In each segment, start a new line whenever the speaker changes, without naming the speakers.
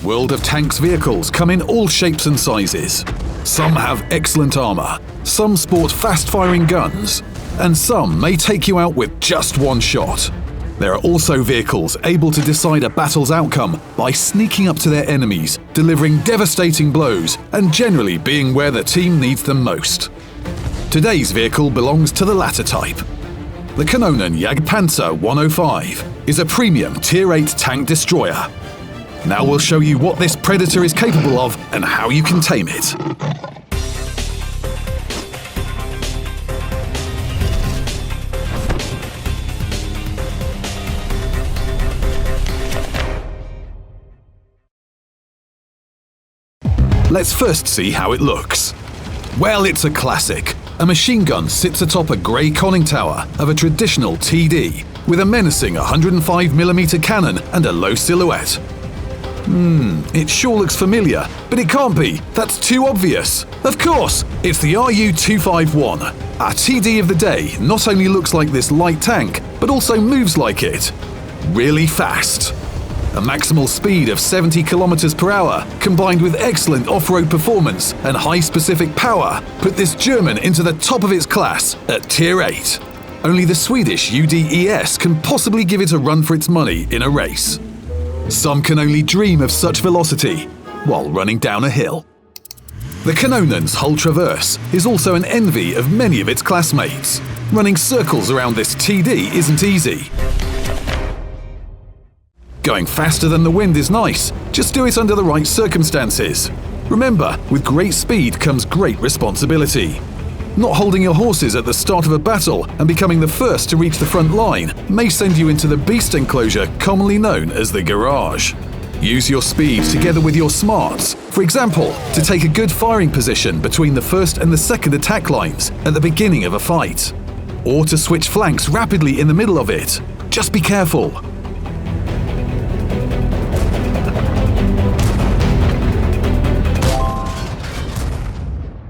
World of Tanks vehicles come in all shapes and sizes. Some have excellent armor, some sport fast-firing guns, and some may take you out with just one shot. There are also vehicles able to decide a battle's outcome by sneaking up to their enemies, delivering devastating blows, and generally being where the team needs them most. Today's vehicle belongs to the latter type. The KanonenJagdPanzer 105 is a premium Tier VIII tank destroyer. Now we'll show you what this predator is capable of and how you can tame it. Let's first see how it looks. Well, it's a classic. A machine gun sits atop a grey conning tower of a traditional TD with a menacing 105mm cannon and a low silhouette. It sure looks familiar, but it can't be. That's too obvious. Of course, it's the RU-251. Our TD of the day not only looks like this light tank, but also moves like it. Really fast. A maximal speed of 70 km/h, combined with excellent off-road performance and high specific power, put this German into the top of its class at Tier VIII. Only the Swedish UDES can possibly give it a run for its money in a race. Some can only dream of such velocity while running down a hill. The Kanonen's hull traverse is also an envy of many of its classmates. Running circles around this TD isn't easy. Going faster than the wind is nice, just do it under the right circumstances. Remember, with great speed comes great responsibility. Not holding your horses at the start of a battle and becoming the first to reach the front line may send you into the beast enclosure commonly known as the garage. Use your speed together with your smarts, for example, to take a good firing position between the first and the second attack lines at the beginning of a fight. Or to switch flanks rapidly in the middle of it. Just be careful.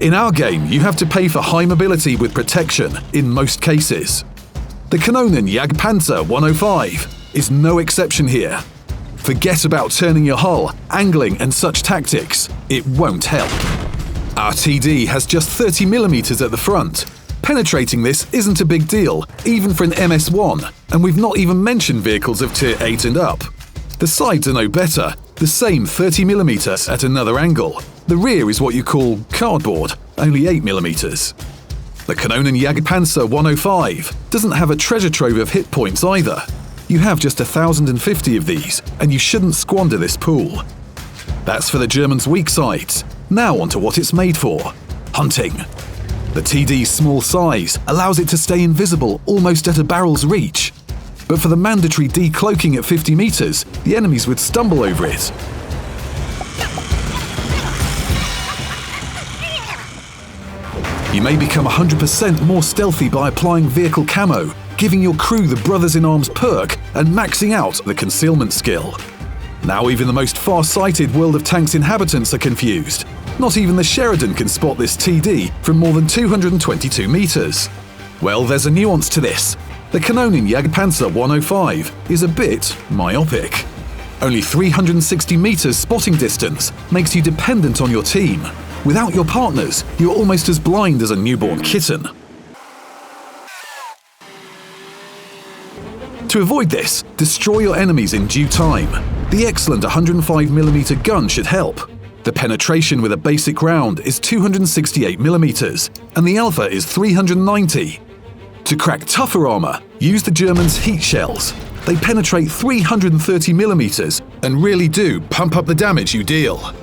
In our game, you have to pay for high mobility with protection in most cases. The KanonenJagdPanzer 105 is no exception here. Forget about turning your hull, angling and such tactics. It won't help. Our TD has just 30mm at the front. Penetrating this isn't a big deal, even for an MS-1, and we've not even mentioned vehicles of Tier VIII and up. The sides are no better, the same 30mm at another angle. The rear is what you call cardboard, only 8mm. The KanonenJagdPanzer 105 doesn't have a treasure trove of hit points either. You have just 1,050 of these, and you shouldn't squander this pool. That's for the Germans' weak sides. Now onto what it's made for: hunting. The TD's small size allows it to stay invisible almost at a barrel's reach. But for the mandatory decloaking at 50 meters, the enemies would stumble over it. You may become 100% more stealthy by applying vehicle camo, giving your crew the Brothers-in-Arms perk, and maxing out the concealment skill. Now even the most far-sighted World of Tanks inhabitants are confused. Not even the Sheridan can spot this TD from more than 222 meters. Well, there's a nuance to this. The KanonenJagdPanzer 105 is a bit myopic. Only 360 meters spotting distance makes you dependent on your team. Without your partners, you're almost as blind as a newborn kitten. To avoid this, destroy your enemies in due time. The excellent 105mm gun should help. The penetration with a basic round is 268mm, and the alpha is 390. To crack tougher armor, use the Germans' heat shells. They penetrate 330mm and really do pump up the damage you deal.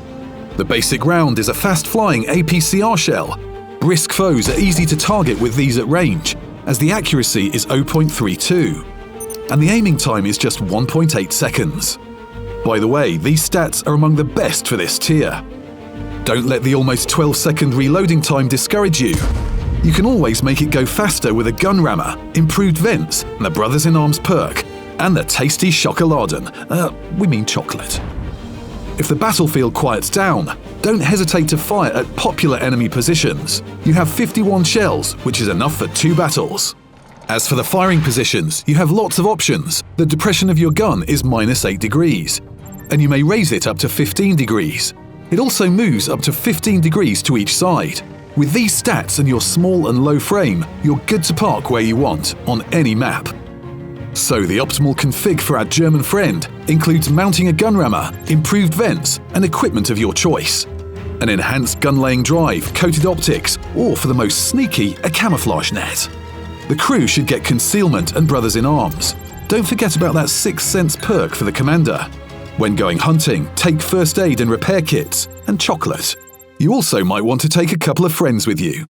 The basic round is a fast-flying APCR shell. Brisk foes are easy to target with these at range, as the accuracy is 0.32, and the aiming time is just 1.8 seconds. By the way, these stats are among the best for this tier. Don't let the almost 12-second reloading time discourage you. You can always make it go faster with a gun rammer, improved vents, and the Brothers-in-Arms perk, and the tasty Schokoladen. We mean chocolate. If the battlefield quiets down, don't hesitate to fire at popular enemy positions. You have 51 shells, which is enough for 2 battles. As for the firing positions, you have lots of options. The depression of your gun is -8 degrees. and you may raise it up to 15 degrees. It also moves up to 15 degrees to each side. With these stats and your small and low frame, you're good to park where you want, on any map. So the optimal config for our German friend includes mounting a gun rammer, improved vents, and equipment of your choice. An enhanced gun-laying drive, coated optics, or for the most sneaky, a camouflage net. The crew should get concealment and brothers in arms. Don't forget about that 6th sense perk for the commander. When going hunting, take first aid and repair kits, and chocolate. You also might want to take a couple of friends with you.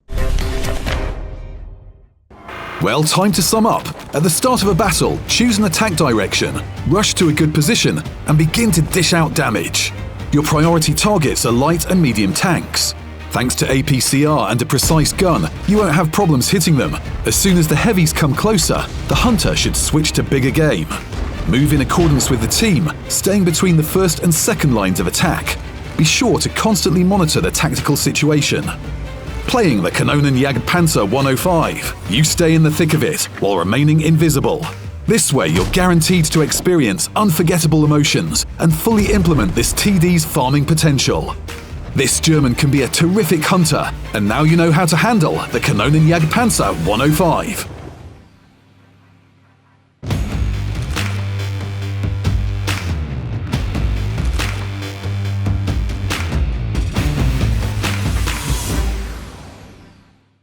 Well, time to sum up. At the start of a battle, choose an attack direction, rush to a good position, and begin to dish out damage. Your priority targets are light and medium tanks. Thanks to APCR and a precise gun, you won't have problems hitting them. As soon as the heavies come closer, the hunter should switch to bigger game. Move in accordance with the team, staying between the first and second lines of attack. Be sure to constantly monitor the tactical situation. Playing the KanonenJagdPanzer 105, you stay in the thick of it while remaining invisible. This way you're guaranteed to experience unforgettable emotions and fully implement this TD's farming potential. This German can be a terrific hunter, and now you know how to handle the KanonenJagdPanzer 105.